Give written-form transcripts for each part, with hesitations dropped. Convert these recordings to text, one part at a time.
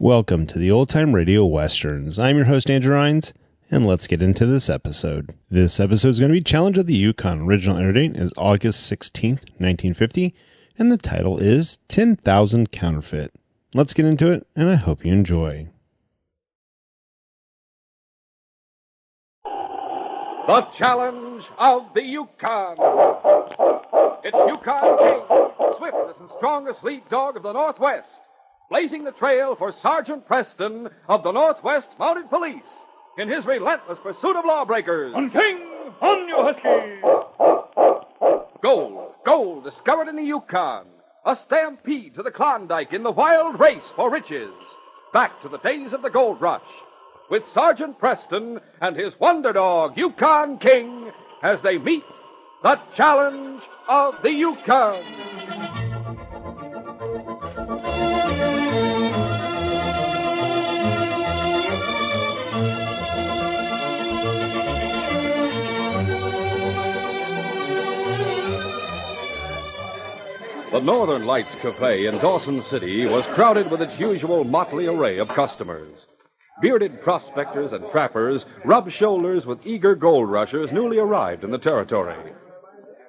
Welcome to the Old Time Radio Westerns. I'm your host, Andrew Rhynes, and let's get into this episode. This episode is going to be Challenge of the Yukon. Original air date is August 16th, 1950, and the title is 10,000 Counterfeit. Let's get into it, and I hope you enjoy. The Challenge of the Yukon. It's Yukon King, swiftest and strongest lead dog of the Northwest, blazing the trail for Sergeant Preston of the Northwest Mounted Police in his relentless pursuit of lawbreakers. On King, on you husky! Gold discovered in the Yukon. A stampede to the Klondike in the wild race for riches. Back to the days of the gold rush, with Sergeant Preston and his wonder dog, Yukon King, as they meet the Challenge of the Yukon. The Northern Lights Cafe in Dawson City was crowded with its usual motley array of customers. Bearded prospectors and trappers rubbed shoulders with eager gold rushers newly arrived in the territory.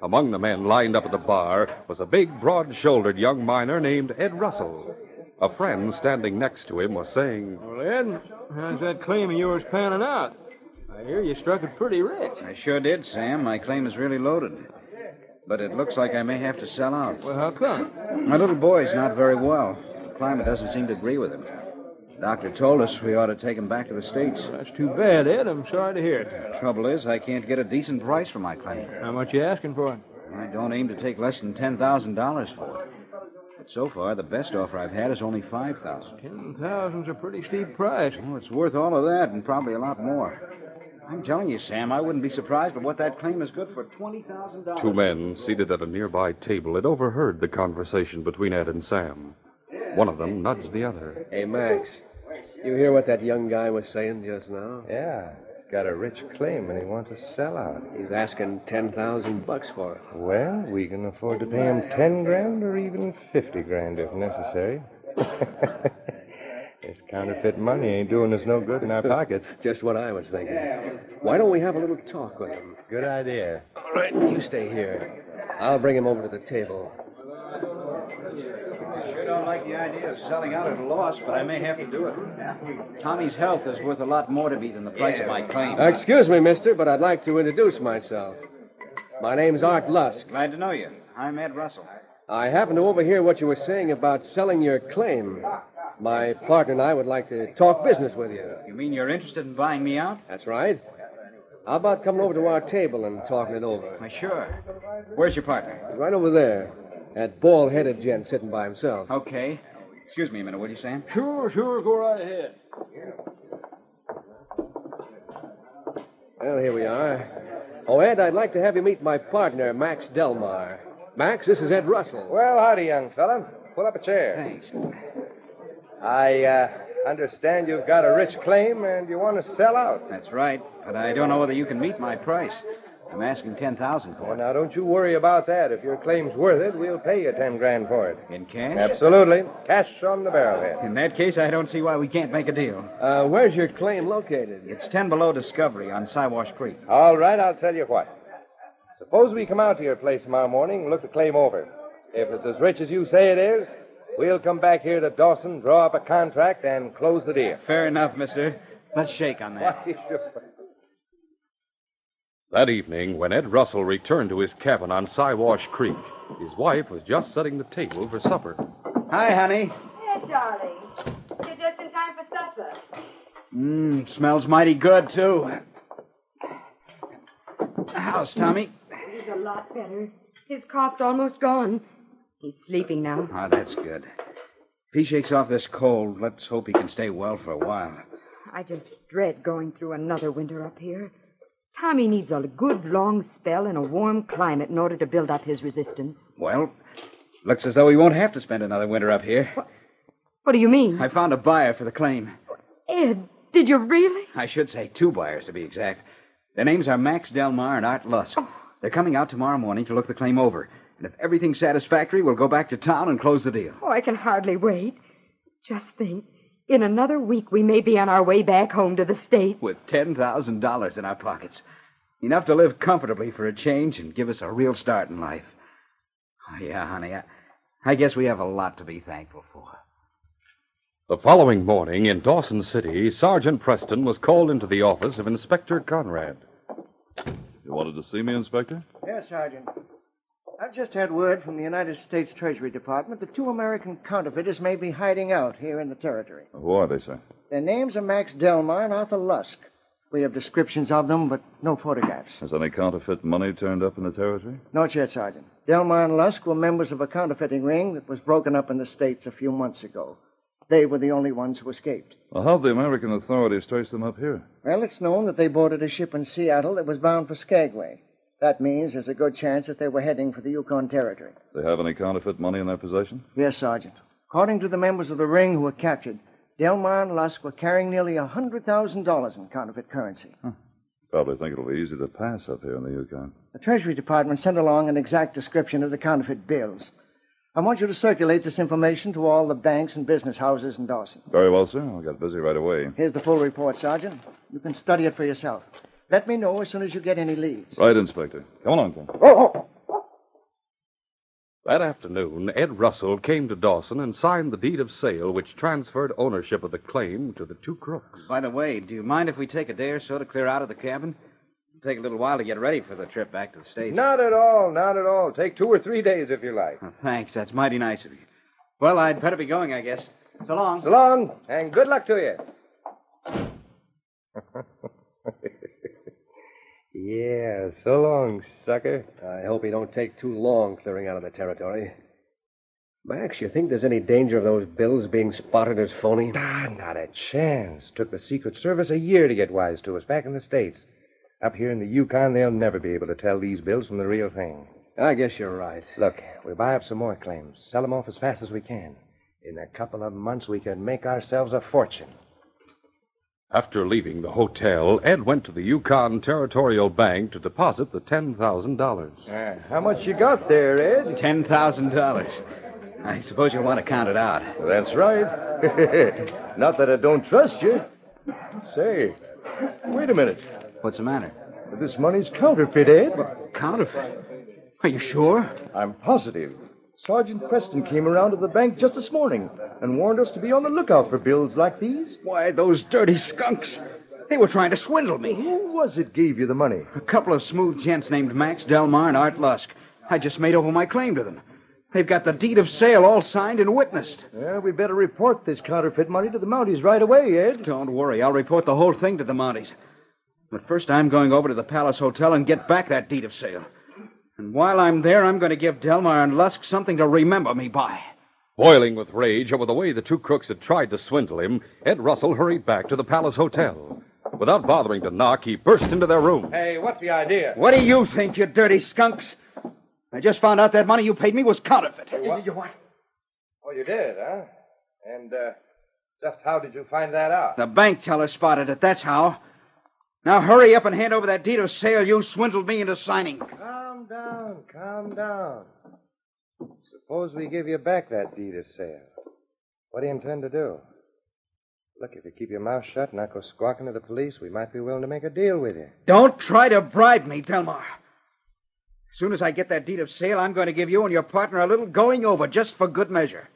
Among the men lined up at the bar was a big, broad-shouldered young miner named Ed Russell. A friend standing next to him was saying, Well, Ed, how's that claim of yours panning out? I hear you struck it pretty rich. I sure did, Sam. My claim is really loaded. But it looks like I may have to sell out. Well, how come? My little boy's not very well. The climate doesn't seem to agree with him. The doctor told us we ought to take him back to the States. That's too bad, Ed. I'm sorry to hear it. The trouble is, I can't get a decent price for my claim. How much you asking for it? I don't aim to take less than $10,000 for it. But so far, the best offer I've had is only $5,000. $10,000's a pretty steep price. Oh, it's worth all of that and probably a lot more. I'm telling you, Sam, I wouldn't be surprised but what that claim is good for $20,000. Two men seated at a nearby table had overheard the conversation between Ed and Sam. One of them nudged the other. Hey, Max, you hear what that young guy was saying just now? Yeah, he's got a rich claim and he wants to sell out. He's asking $10,000 for it. Well, we can afford to pay him 10 grand or even 50 grand if necessary. This counterfeit money ain't doing us no good in our pockets. Just what I was thinking. Why don't we have a little talk with him? Good idea. All right, you stay here. I'll bring him over to the table. I sure don't like the idea of selling out at a loss, but I may have to do it. Tommy's health is worth a lot more to me than the price of my claim. Excuse me, mister, but I'd like to introduce myself. My name's Art Lusk. Glad to know you. I'm Ed Russell. I happened to overhear what you were saying about selling your claim. My partner and I would like to talk business with you. You mean you're interested in buying me out? That's right. How about coming over to our table and talking it over? Why, sure. Where's your partner? Right over there. That bald-headed gent sitting by himself. Okay. Excuse me a minute, what are you saying? Sure, go right ahead. Well, here we are. Oh, Ed, I'd like to have you meet my partner, Max Delmar. Max, this is Ed Russell. Well, howdy, young fella. Pull up a chair. Thanks. I understand you've got a rich claim and you want to sell out. That's right, but I don't know whether you can meet my price. I'm asking $10,000 for Well, it. now, don't you worry about that. If your claim's worth it, we'll pay you 10 grand for it. In cash? Absolutely. Cash on the barrelhead. In that case, I don't see why we can't make a deal. Where's your claim located? It's 10 below Discovery on Siwash Creek. All right, I'll tell you what. Suppose we come out to your place tomorrow morning and look the claim over. If it's as rich as you say it is, we'll come back here to Dawson, draw up a contract, and close the deal. Fair enough, mister. Let's shake on that. Why, sure. That evening, when Ed Russell returned to his cabin on Siwash Creek, his wife was just setting the table for supper. Hi, honey. Ed, darling. You're just in time for supper. Smells mighty good, too. How's Tommy? He's a lot better. His cough's almost gone. He's sleeping now. Oh, that's good. If he shakes off this cold, let's hope he can stay well for a while. I just dread going through another winter up here. Tommy needs a good long spell in a warm climate in order to build up his resistance. Well, looks as though we won't have to spend another winter up here. What do you mean? I found a buyer for the claim. Ed, did you really? I should say 2 buyers, to be exact. Their names are Max Delmar and Art Lusk. They're coming out tomorrow morning to look the claim over. And if everything's satisfactory, we'll go back to town and close the deal. Oh, I can hardly wait. Just think. In another week, we may be on our way back home to the States. With $10,000 in our pockets. Enough to live comfortably for a change and give us a real start in life. Oh, yeah, honey, I guess we have a lot to be thankful for. The following morning in Dawson City, Sergeant Preston was called into the office of Inspector Conrad. You wanted to see me, Inspector? Yes, Sergeant. I've just had word from the United States Treasury Department that 2 American counterfeiters may be hiding out here in the territory. Who are they, sir? Their names are Max Delmar and Arthur Lusk. We have descriptions of them, but no photographs. Has any counterfeit money turned up in the territory? Not yet, Sergeant. Delmar and Lusk were members of a counterfeiting ring that was broken up in the States a few months ago. They were the only ones who escaped. Well, how'd the American authorities trace them up here? Well, it's known that they boarded a ship in Seattle that was bound for Skagway. That means there's a good chance that they were heading for the Yukon territory. They have any counterfeit money in their possession? Yes, Sergeant. According to the members of the ring who were captured, Delmar and Lusk were carrying nearly $100,000 in counterfeit currency. Probably think it'll be easy to pass up here in the Yukon. The Treasury Department sent along an exact description of the counterfeit bills. I want you to circulate this information to all the banks and business houses in Dawson. Very well, sir. I'll get busy right away. Here's the full report, Sergeant. You can study it for yourself. Let me know as soon as you get any leads. Right, Inspector. Come along, Ken. That afternoon, Ed Russell came to Dawson and signed the deed of sale which transferred ownership of the claim to the 2 crooks. By the way, do you mind if we take a day or so to clear out of the cabin? It'll take a little while to get ready for the trip back to the States. Not at all, not at all. Take 2 or 3 days if you like. Oh, thanks. That's mighty nice of you. Well, I'd better be going, I guess. So long. So long, and good luck to you. Yeah, so long, sucker. I hope he don't take too long clearing out of the territory. Max, you think there's any danger of those bills being spotted as phony? Not a chance. Took the Secret Service a year to get wise to us back in the States. Up here in the Yukon, they'll never be able to tell these bills from the real thing. I guess you're right. Look, we'll buy up some more claims, sell them off as fast as we can. In a couple of months, we can make ourselves a fortune. After leaving the hotel, Ed went to the Yukon Territorial Bank to deposit the $10,000. How much you got there, Ed? $10,000. I suppose you'll want to count it out. That's right. Not that I don't trust you. Say, wait a minute. What's the matter? This money's counterfeit, Ed. Counterfeit? Are you sure? I'm positive. Sergeant Preston came around to the bank just this morning and warned us to be on the lookout for bills like these. Why, those dirty skunks. They were trying to swindle me. Who was it gave you the money? A couple of smooth gents named Max Delmar and Art Lusk. I just made over my claim to them. They've got the deed of sale all signed and witnessed. Well, we better report this counterfeit money to the Mounties right away, Ed. Don't worry. I'll report the whole thing to the Mounties. But first, I'm going over to the Palace Hotel and get back that deed of sale. And while I'm there, I'm going to give Delmar and Lusk something to remember me by. Boiling with rage over the way the 2 crooks had tried to swindle him, Ed Russell hurried back to the Palace Hotel. Without bothering to knock, he burst into their room. Hey, what's the idea? What do you think, you dirty skunks? I just found out that money you paid me was counterfeit. You what? Oh, you did, huh? And, just how did you find that out? The bank teller spotted it, that's how. Now hurry up and hand over that deed of sale you swindled me into signing. Calm down. Suppose we give you back that deed of sale. What do you intend to do? Look, if you keep your mouth shut and not go squawking to the police, we might be willing to make a deal with you. Don't try to bribe me, Delmar. As soon as I get that deed of sale, I'm going to give you and your partner a little going over just for good measure.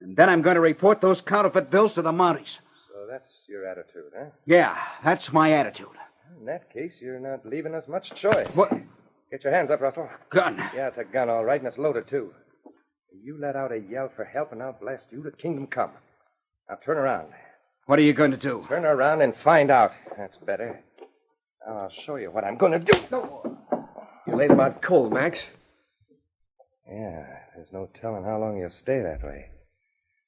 And then I'm going to report those counterfeit bills to the Mounties. So that's your attitude, huh? Yeah, that's my attitude. In that case, you're not leaving us much choice. What? Get your hands up, Russell. Gun. Yeah, it's a gun, all right, and it's loaded, too. You let out a yell for help, and I'll blast you to kingdom come. Now, turn around. What are you going to do? Turn around and find out. That's better. Now, I'll show you what I'm going to do. You laid him out cold, Max. Yeah, there's no telling how long he'll stay that way.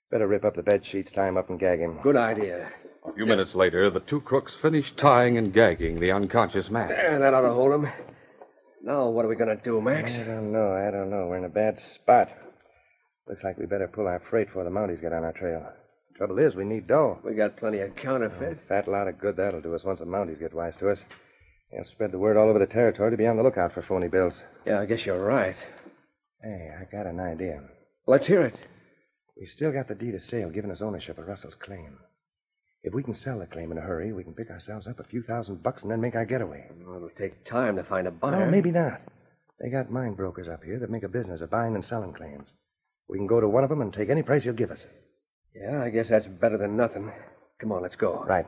Better rip up the bed sheets, tie him up, and gag him. Good idea. A few minutes later, the 2 crooks finished tying and gagging the unconscious man. There, that ought to hold him. Now, what are we going to do, Max? I don't know. We're in a bad spot. Looks like we better pull our freight before the Mounties get on our trail. Trouble is, we need dough. We got plenty of counterfeit. A fat lot of good that'll do us once the Mounties get wise to us. They'll spread the word all over the territory to be on the lookout for phony bills. Yeah, I guess you're right. Hey, I got an idea. Let's hear it. We still got the deed of sale giving us ownership of Russell's claim. If we can sell the claim in a hurry, we can pick ourselves up a few $1,000 and then make our getaway. Well, it'll take time to find a buyer. No, maybe not. They got mine brokers up here that make a business of buying and selling claims. We can go to one of them and take any price he'll give us. Yeah, I guess that's better than nothing. Come on, let's go. Right.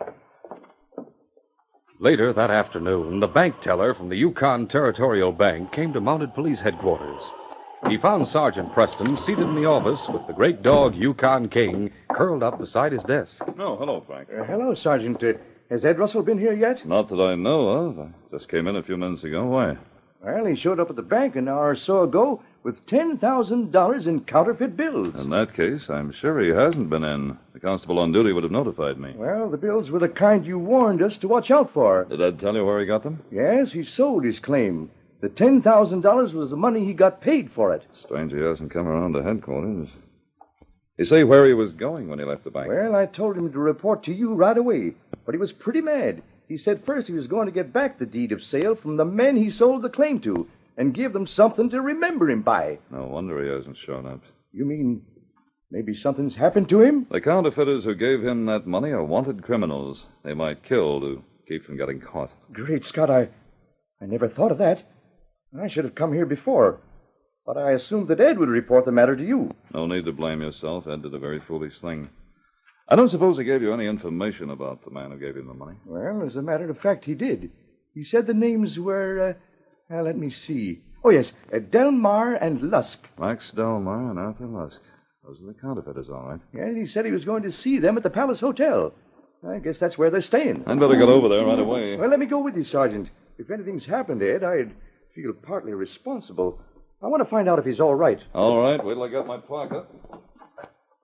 Later that afternoon, the bank teller from the Yukon Territorial Bank came to Mounted Police Headquarters. He found Sergeant Preston seated in the office with the great dog Yukon King curled up beside his desk. Oh, hello, Frank. Hello, Sergeant. Has Ed Russell been here yet? Not that I know of. I just came in a few minutes ago. Why? Well, he showed up at the bank an hour or so ago with $10,000 in counterfeit bills. In that case, I'm sure he hasn't been in. The constable on duty would have notified me. Well, the bills were the kind you warned us to watch out for. Did Ed tell you where he got them? Yes, he sold his claim. The $10,000 was the money he got paid for it. Strange he hasn't come around to headquarters. You say where he was going when he left the bank? Well, I told him to report to you right away, but he was pretty mad. He said first he was going to get back the deed of sale from the men he sold the claim to and give them something to remember him by. No wonder he hasn't shown up. You mean maybe something's happened to him? The counterfeiters who gave him that money are wanted criminals. They might kill to keep from getting caught. Great Scott, I never thought of that. I should have come here before. But I assumed that Ed would report the matter to you. No need to blame yourself. Ed did a very foolish thing. I don't suppose he gave you any information about the man who gave him the money. Well, as a matter of fact, he did. He said the names were, let me see. Oh, yes, Delmar and Lusk. Max Delmar and Arthur Lusk. Those are the counterfeiters, all right. Yeah, he said he was going to see them at the Palace Hotel. I guess that's where they're staying. I'd better get over there right away. Well, let me go with you, Sergeant. If anything's happened to Ed, I'd feel partly responsible. I want to find out if he's all right. All right, wait till I get my pocket.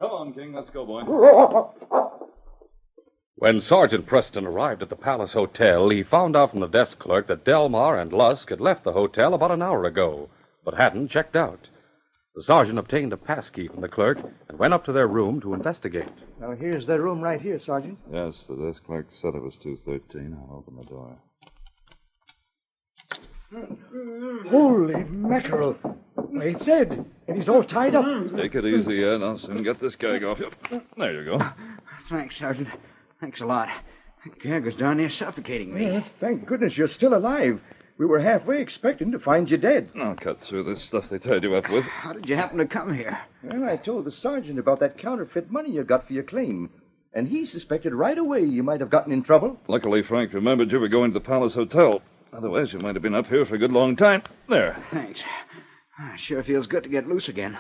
Come on, King, let's go, boy. When Sergeant Preston arrived at the Palace Hotel, he found out from the desk clerk that Delmar and Lusk had left the hotel about an hour ago, but hadn't checked out. The sergeant obtained a pass key from the clerk and went up to their room to investigate. Now, here's their room right here, Sergeant. Yes, the desk clerk said it was 213. I'll open the door. Holy mackerel. It's Ed, and he's all tied up. Take it easy, Ed. I'll soon get this gag off you. There you go. Thanks, Sergeant. Thanks a lot. That gag was down there suffocating me. Yeah, thank goodness you're still alive. We were halfway expecting to find you dead. I'll cut through this stuff they tied you up with. How did you happen to come here? Well, I told the sergeant about that counterfeit money you got for your claim, and he suspected right away you might have gotten in trouble. Luckily, Frank remembered you were going to the Palace Hotel. Otherwise, you might have been up here for a good long time. There. Thanks. It sure feels good to get loose again.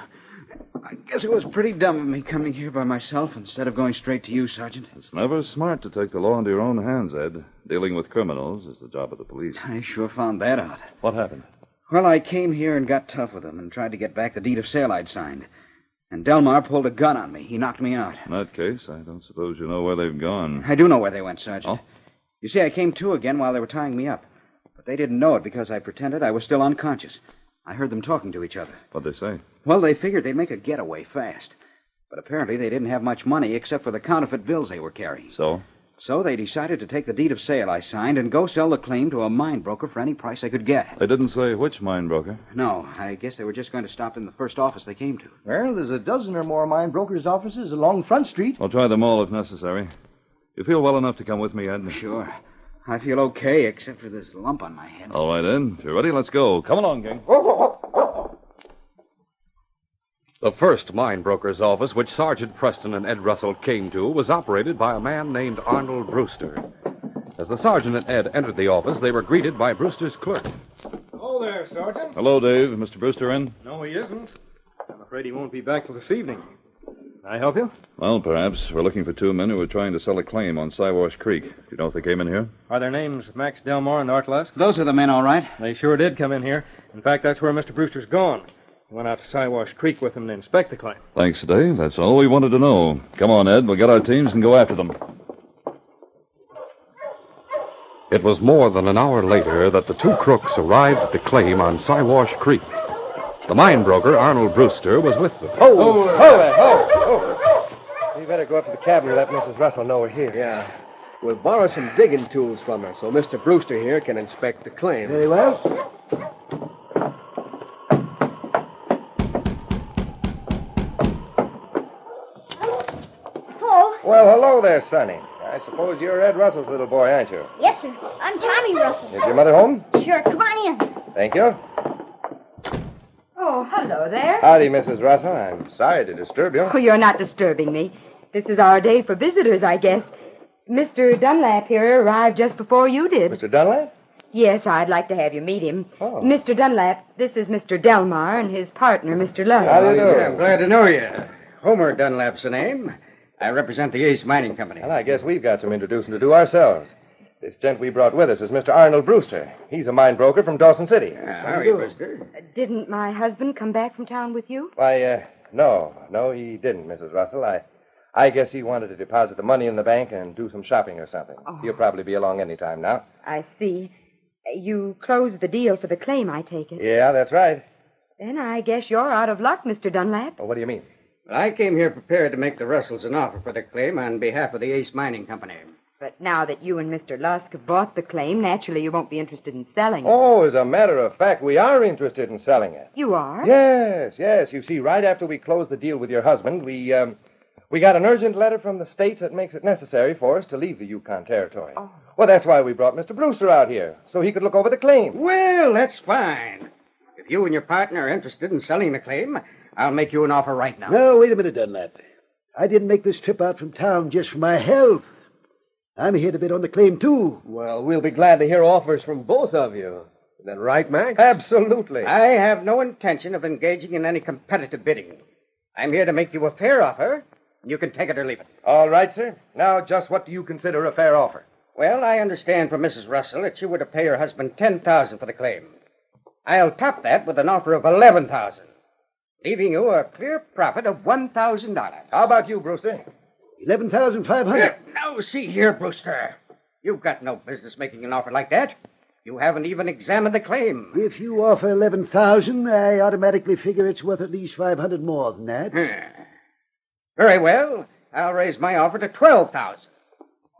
I guess it was pretty dumb of me coming here by myself instead of going straight to you, Sergeant. It's never smart to take the law into your own hands, Ed. Dealing with criminals is the job of the police. I sure found that out. What happened? Well, I came here and got tough with them and tried to get back the deed of sale I'd signed. And Delmar pulled a gun on me. He knocked me out. In that case, I don't suppose you know where they've gone. I do know where they went, Sergeant. Oh? You see, I came to again while they were tying me up. But they didn't know it because I pretended I was still unconscious. I heard them talking to each other. What'd they say? Well, they figured they'd make a getaway fast. But apparently they didn't have much money except for the counterfeit bills they were carrying. So? So they decided to take the deed of sale I signed and go sell the claim to a mine broker for any price they could get. They didn't say which mine broker. No, I guess they were just going to stop in the first office they came to. Well, there's a dozen or more mine brokers' offices along Front Street. I'll try them all if necessary. You feel well enough to come with me, Ed? Sure. I feel okay, except for this lump on my head. All right, Ed. If you're ready, let's go. Come along, King. The first mine broker's office, which Sergeant Preston and Ed Russell came to, was operated by a man named Arnold Brewster. As the sergeant and Ed entered the office, they were greeted by Brewster's clerk. Hello there, Sergeant. Hello, Dave. Mr. Brewster in? No, he isn't. I'm afraid he won't be back till this evening. Can I help you? Well, perhaps. We're looking for two men who were trying to sell a claim on Siwash Creek. Do you know if they came in here? Are their names Max Delmar and Art Lusk? Those are the men, all right. They sure did come in here. In fact, that's where Mr. Brewster's gone. He went out to Siwash Creek with him to inspect the claim. Thanks, Dave. That's all we wanted to know. Come on, Ed. We'll get our teams and go after them. It was more than an hour later that the two crooks arrived at the claim on Siwash Creek. The mine broker, Arnold Brewster, was with them. Ho! You better go up to the cabin and let Mrs. Russell know we're here. Yeah. We'll borrow some digging tools from her so Mr. Brewster here can inspect the claim. Very well. there, Sonny. I suppose you're Ed Russell's little boy, aren't you? Yes, sir. I'm Tommy Russell. Is your mother home? Sure, come on in. Thank you. Oh, hello there. Howdy, Mrs. Russell. I'm sorry to disturb you. Oh, you're not disturbing me. This is our day for visitors, I guess. Mr. Dunlap here arrived just before you did. Mr. Dunlap? Yes, I'd like to have you meet him. Oh. Mr. Dunlap, this is Mr. Delmar and his partner, Mr. Lusk. How do you do? I'm glad to know you. Homer Dunlap's the name. I represent the Ace Mining Company. Well, I guess we've got some introducing to do ourselves. This gent we brought with us is Mr. Arnold Brewster. He's a mine broker from Dawson City. How are you, Brewster? Didn't my husband come back from town with you? Why, no, he didn't, Mrs. Russell. I guess he wanted to deposit the money in the bank and do some shopping or something. Oh. He'll probably be along any time now. I see. You closed the deal for the claim, I take it. Yeah, that's right. Then I guess you're out of luck, Mr. Dunlap. Well, what do you mean? Well, I came here prepared to make the Russells an offer for the claim on behalf of the Ace Mining Company. But now that you and Mr. Lusk have bought the claim, naturally you won't be interested in selling it. Oh, as a matter of fact, we are interested in selling it. You are? Yes. You see, right after we closed the deal with your husband, we got an urgent letter from the States that makes it necessary for us to leave the Yukon Territory. Oh. Well, that's why we brought Mr. Brewster out here, so he could look over the claim. Well, that's fine. If you and your partner are interested in selling the claim, I'll make you an offer right now. No, wait a minute, Dunlap. I didn't make this trip out from town just for my health. I'm here to bid on the claim, too. Well, we'll be glad to hear offers from both of you. Is that right, Max? Absolutely. I have no intention of engaging in any competitive bidding. I'm here to make you a fair offer, and you can take it or leave it. All right, sir. Now, just what do you consider a fair offer? Well, I understand from Mrs. Russell that you were to pay her husband $10,000 for the claim. I'll top that with an offer of $11,000, leaving you a clear profit of $1,000. How about you, Brewster? $11,500. Now, see here, Brewster. You've got no business making an offer like that. You haven't even examined the claim. If you offer $11,000, I automatically figure it's worth at least $500 more than that. Very well. I'll raise my offer to $12,000.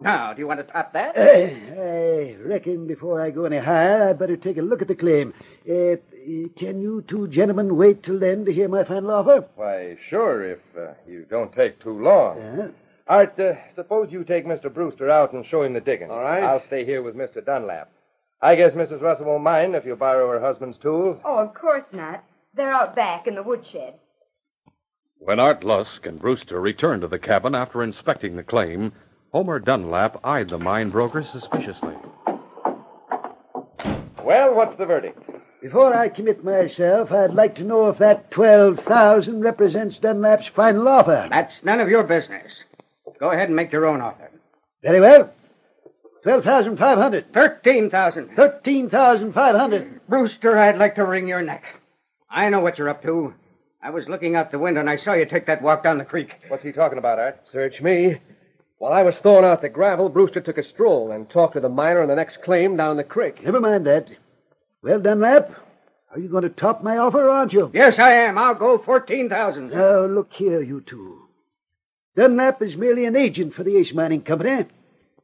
Now, do you want to top that? I reckon before I go any higher, I'd better take a look at the claim. Can you two gentlemen wait till then to hear my final offer? Why, sure, if you don't take too long. Art, suppose you take Mr. Brewster out and show him the diggings. All right. I'll stay here with Mr. Dunlap. I guess Mrs. Russell won't mind if you borrow her husband's tools. Oh, of course not. They're out back in the woodshed. When Art Lusk and Brewster returned to the cabin after inspecting the claim, Homer Dunlap eyed the mine broker suspiciously. Well, what's the verdict? Before I commit myself, I'd like to know if that $12,000 represents Dunlap's final offer. That's none of your business. Go ahead and make your own offer. Very well. $12,500. $13,000. $13,500. Brewster, I'd like to wring your neck. I know what you're up to. I was looking out the window and I saw you take that walk down the creek. What's he talking about, Art? Search me. While I was thawing out the gravel, Brewster took a stroll and talked to the miner on the next claim down the creek. Never mind that. Well, Dunlap, are you going to top my offer, aren't you? Yes, I am. I'll go $14,000. Now, look here, you two. Dunlap is merely an agent for the Ace Mining Company.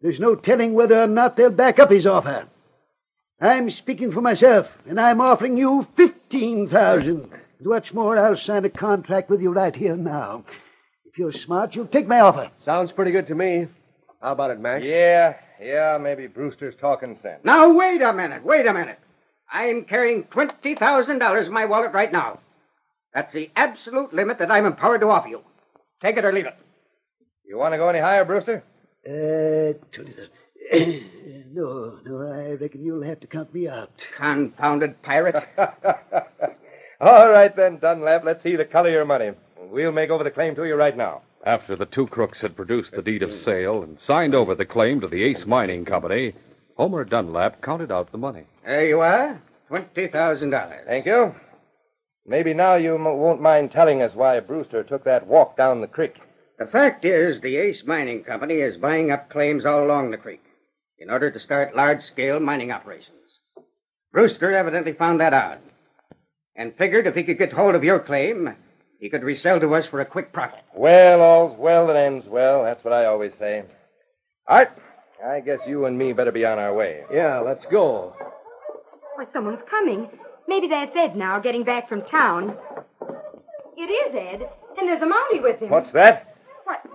There's no telling whether or not they'll back up his offer. I'm speaking for myself, and I'm offering you $15,000. And what's more, I'll sign a contract with you right here now. If you're smart, you'll take my offer. Sounds pretty good to me. How about it, Max? Yeah, maybe Brewster's talking sense. Now, wait a minute. I'm carrying $20,000 in my wallet right now. That's the absolute limit that I'm empowered to offer you. Take it or leave it. You want to go any higher, Brewster? No, I reckon you'll have to count me out. Confounded pirate. All right, then, Dunlap, let's see the color of your money. We'll make over the claim to you right now. After the two crooks had produced the deed of sale and signed over the claim to the Ace Mining Company, Homer Dunlap counted out the money. There you are. $20,000. Thank you. Maybe now you won't mind telling us why Brewster took that walk down the creek. The fact is, the Ace Mining Company is buying up claims all along the creek in order to start large-scale mining operations. Brewster evidently found that out and figured if he could get hold of your claim, he could resell to us for a quick profit. Well, all's well that ends well. That's what I always say. Art, I guess you and me better be on our way. Yeah, let's go. Why, someone's coming. Maybe that's Ed now, getting back from town. It is Ed, and there's a Mountie with him. What's that? What?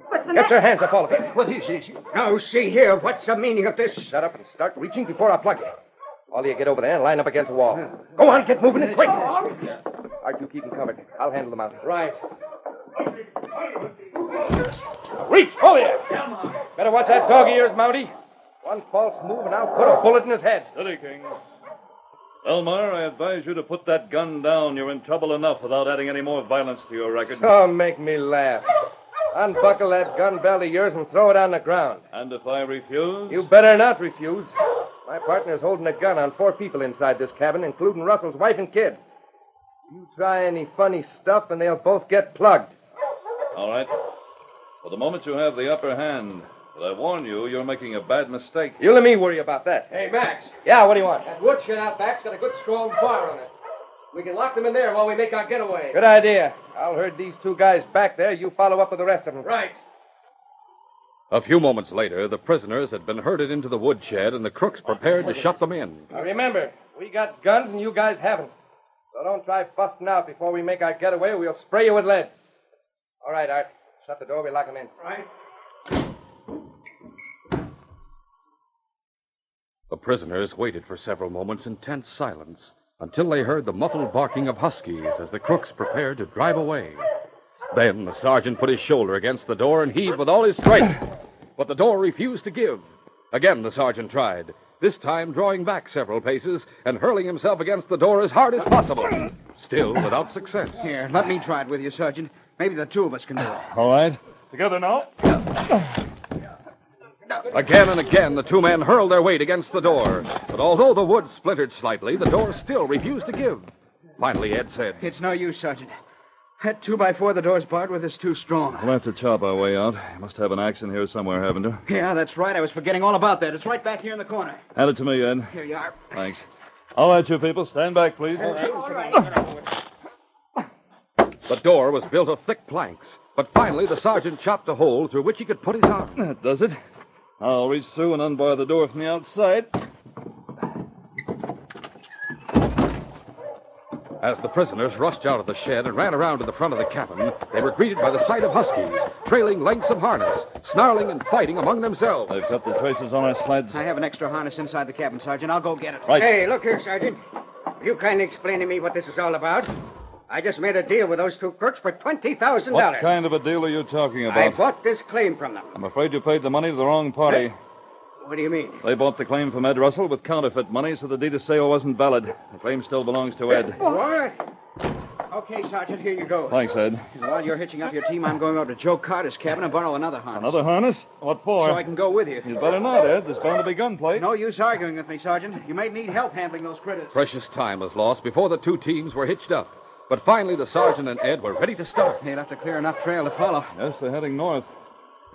What's the Get your hands up, all of you. What is this? Now, see here, what's the meaning of this? Shut up and start reaching before I plug you. All of you get over there and line up against the wall. Go on, get moving and quick. Aren't you keeping covered? I'll handle them out. Right. Reach, all of you. Better watch that dog of yours, Mountie. One false move and I'll put a bullet in his head. Steady, King. Elmer, I advise you to put that gun down. You're in trouble enough without adding any more violence to your record. Oh, make me laugh. Unbuckle that gun belt of yours and throw it on the ground. And if I refuse? You better not refuse. My partner's holding a gun on 4 people inside this cabin, including Russell's wife and kid. You try any funny stuff and they'll both get plugged. All right. For the moment, you have the upper hand. But I warn you, you're making a bad mistake. You let me worry about that. Hey, Max. Yeah, what do you want? That woodshed out back's got a good strong bar on it. We can lock them in there while we make our getaway. Good idea. I'll herd these 2 guys back there. You follow up with the rest of them. Right. A few moments later, the prisoners had been herded into the woodshed, and the crooks prepared to shut them in. Now remember, we got guns and you guys haven't. So don't try busting out before we make our getaway, or we'll spray you with lead. All right, Art. Shut the door. We lock them in. Right. The prisoners waited for several moments in tense silence until they heard the muffled barking of huskies as the crooks prepared to drive away. Then the sergeant put his shoulder against the door and heaved with all his strength. But the door refused to give. Again the sergeant tried, this time drawing back several paces and hurling himself against the door as hard as possible. Still without success. Here, let me try it with you, Sergeant. Maybe the 2 of us can do it. All right. Together now. Again and again, the 2 men hurled their weight against the door. But although the wood splintered slightly, the door still refused to give. Finally, Ed said, It's no use, Sergeant. That 2x4 the door's barred with is too strong. We'll have to chop our way out. You must have an axe in here somewhere, haven't you? Yeah, that's right. I was forgetting all about that. It's right back here in the corner. Hand it to me, Ed. Here you are. Thanks. All right, you people. Stand back, please. All right. The door was built of thick planks, but finally the sergeant chopped a hole through which he could put his arm. That does it. I'll reach through and unbar the door from the outside. As the prisoners rushed out of the shed and ran around to the front of the cabin, they were greeted by the sight of huskies, trailing lengths of harness, snarling and fighting among themselves. They've cut the traces on our sleds. I have an extra harness inside the cabin, Sergeant. I'll go get it. Right. Hey, look here, Sergeant. Will you kindly explain to me what this is all about? I just made a deal with those 2 crooks for $20,000. What kind of a deal are you talking about? I bought this claim from them. I'm afraid you paid the money to the wrong party. What do you mean? They bought the claim from Ed Russell with counterfeit money, so the deed of sale wasn't valid. The claim still belongs to Ed. What? Okay, Sergeant, here you go. Thanks, Ed. And while you're hitching up your team, I'm going over to Joe Carter's cabin and borrow another harness. Another harness? What for? So I can go with you. You'd better not, Ed. There's bound to be gunplay. No use arguing with me, Sergeant. You may need help handling those critters. Precious time was lost before the 2 teams were hitched up. But finally, the sergeant and Ed were ready to start. They'll have to clear enough trail to follow. Yes, they're heading north.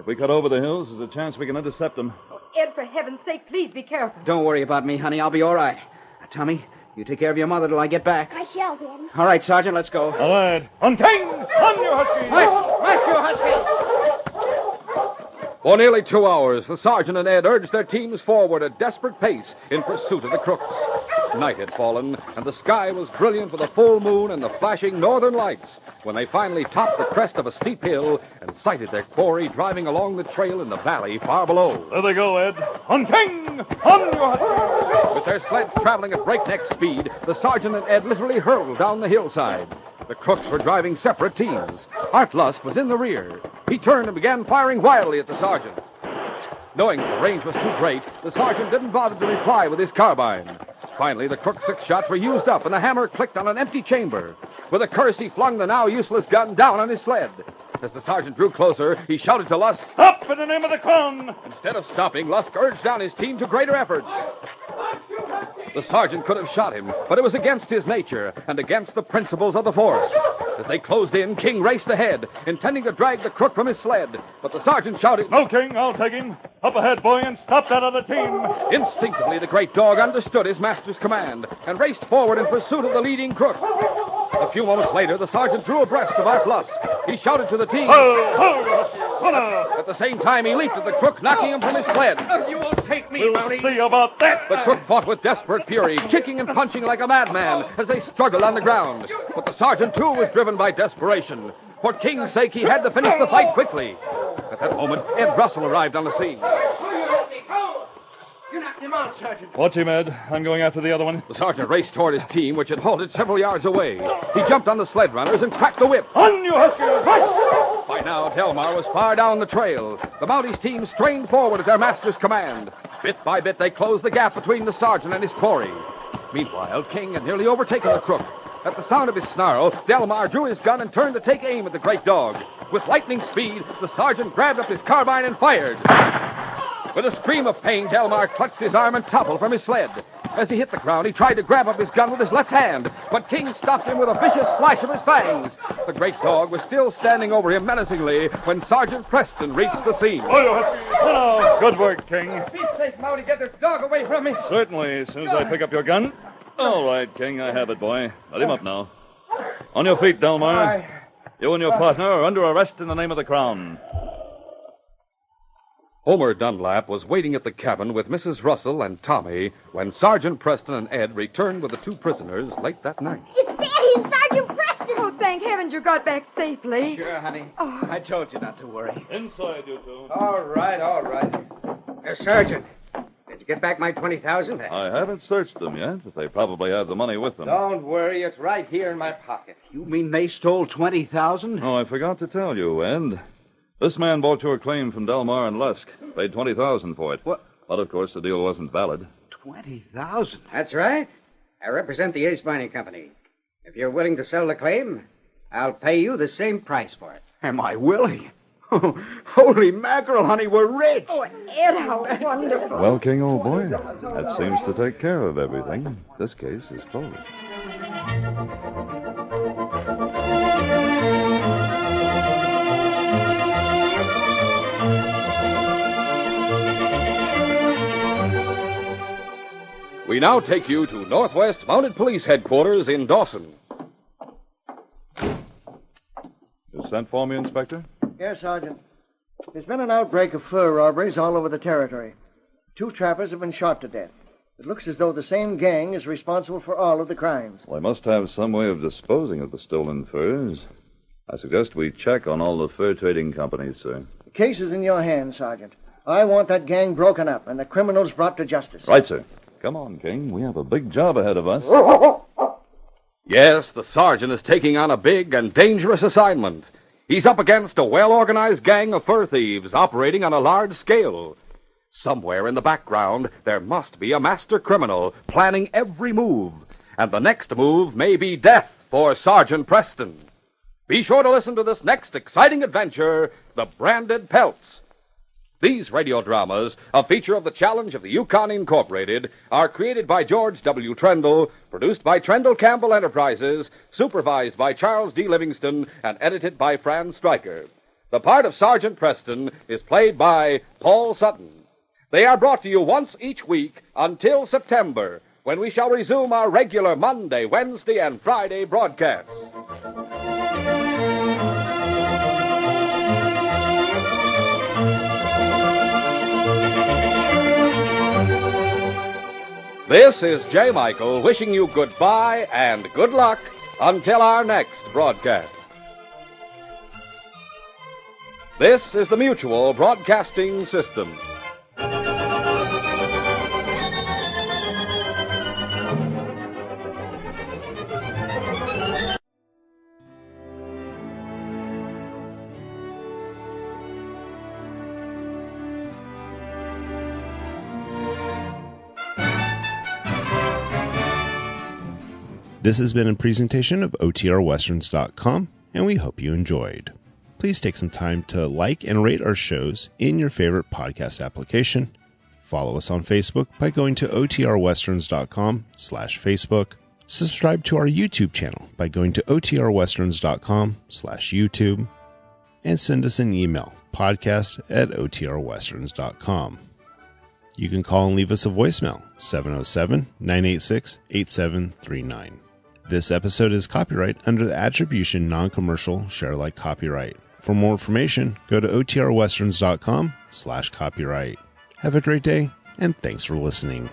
If we cut over the hills, there's a chance we can intercept them. Ed, for heaven's sake, please be careful. Don't worry about me, honey. I'll be all right. Now, Tommy, you take care of your mother till I get back. I shall, Daddy. All right, Sergeant, let's go. All right. On King! On, you huskies! Smash you, husky! For nearly 2 hours, the sergeant and Ed urged their teams forward at desperate pace in pursuit of the crooks. Night had fallen, and the sky was brilliant with a full moon and the flashing northern lights when they finally topped the crest of a steep hill and sighted their quarry driving along the trail in the valley far below. There they go, Ed. On King! On, you huskies! With their sleds traveling at breakneck speed, the sergeant and Ed literally hurled down the hillside. The crooks were driving separate teams. Art Lusk was in the rear. He turned and began firing wildly at the sergeant. Knowing the range was too great, the sergeant didn't bother to reply with his carbine. Finally, the crook's 6 shots were used up, and the hammer clicked on an empty chamber. With a curse, he flung the now useless gun down on his sled. As the sergeant drew closer, he shouted to Lusk, "Stop in the name of the crown!" Instead of stopping, Lusk urged on his team to greater efforts. The sergeant could have shot him, but it was against his nature and against the principles of the force. As they closed in, King raced ahead, intending to drag the crook from his sled. But the sergeant shouted, "No, King, I'll take him. Up ahead, boy, and stop that other team." Instinctively, the great dog understood his master's command and raced forward in pursuit of the leading crook. A few moments later, the sergeant drew abreast of Art Lusk. He shouted to the team. At the same time, he leaped at the crook, knocking him from his sled. You won't take me, we'll see about that. The crook fought with desperate fury, kicking and punching like a madman as they struggled on the ground. But the sergeant, too, was driven by desperation. For King's sake, he had to finish the fight quickly. At that moment, Ed Russell arrived on the scene. You knocked him out, Sergeant. Watch him, Ed. I'm going after the other one. The sergeant raced toward his team, which had halted several yards away. He jumped on the sled runners and cracked the whip. On, you huskies! Rush! By now, Delmar was far down the trail. The Mounties team strained forward at their master's command. Bit by bit, they closed the gap between the sergeant and his quarry. Meanwhile, King had nearly overtaken the crook. At the sound of his snarl, Delmar drew his gun and turned to take aim at the great dog. With lightning speed, the sergeant grabbed up his carbine and fired. With a scream of pain, Delmar clutched his arm and toppled from his sled. As he hit the ground, he tried to grab up his gun with his left hand, but King stopped him with a vicious slash of his fangs. The great dog was still standing over him menacingly when Sergeant Preston reached the scene. Oh, good work, King. Be safe, Mountie. Get this dog away from me. Certainly, as soon as I pick up your gun. All right, King, I have it, boy. Let him up now. On your feet, Delmar. You and your partner are under arrest in the name of the Crown. Homer Dunlap was waiting at the cabin with Mrs. Russell and Tommy when Sergeant Preston and Ed returned with the two prisoners late that night. It's Daddy and Sergeant Preston. Oh, thank heavens you got back safely. Sure, honey. Oh. I told you not to worry. Inside, you two. All right. Sergeant, did you get back my 20,000? I haven't searched them yet, but they probably have the money with them. Don't worry. It's right here in my pocket. You mean they stole 20,000? Oh, I forgot to tell you, Ed. This man bought your claim from Delmar and Lusk. Paid $20,000 for it. What? But, of course, the deal wasn't valid. 20,000? That's right. I represent the Ace Mining Company. If you're willing to sell the claim, I'll pay you the same price for it. Am I willing? Holy mackerel, honey, we're rich. Oh, Ed, how wonderful. Well, King, old boy, that seems to take care of everything. This case is closed. We now take you to Northwest Mounted Police Headquarters in Dawson. You sent for me, Inspector? Yes, Sergeant. There's been an outbreak of fur robberies all over the territory. 2 trappers have been shot to death. It looks as though the same gang is responsible for all of the crimes. Well, they must have some way of disposing of the stolen furs. I suggest we check on all the fur trading companies, sir. The case is in your hands, Sergeant. I want that gang broken up and the criminals brought to justice. Right, sir. Come on, King. We have a big job ahead of us. Yes, the sergeant is taking on a big and dangerous assignment. He's up against a well-organized gang of fur thieves operating on a large scale. Somewhere in the background, there must be a master criminal planning every move. And the next move may be death for Sergeant Preston. Be sure to listen to this next exciting adventure, The Branded Pelts. These radio dramas, a feature of the Challenge of the Yukon Incorporated, are created by George W. Trendle, produced by Trendle Campbell Enterprises, supervised by Charles D. Livingston, and edited by Fran Striker. The part of Sergeant Preston is played by Paul Sutton. They are brought to you once each week until September, when we shall resume our regular Monday, Wednesday, and Friday broadcasts. This is J. Michael wishing you goodbye and good luck until our next broadcast. This is the Mutual Broadcasting System. This has been a presentation of OTRWesterns.com, and we hope you enjoyed. Please take some time to like and rate our shows in your favorite podcast application. Follow us on Facebook by going to OTRWesterns.com/Facebook. Subscribe to our YouTube channel by going to OTRWesterns.com/YouTube. And send us an email, podcast@OTRWesterns.com. You can call and leave us a voicemail, 707-986-8739. This episode is copyright under the Attribution Non-Commercial Share-alike copyright. For more information, go to OTRWesterns.com/copyright. Have a great day, and thanks for listening.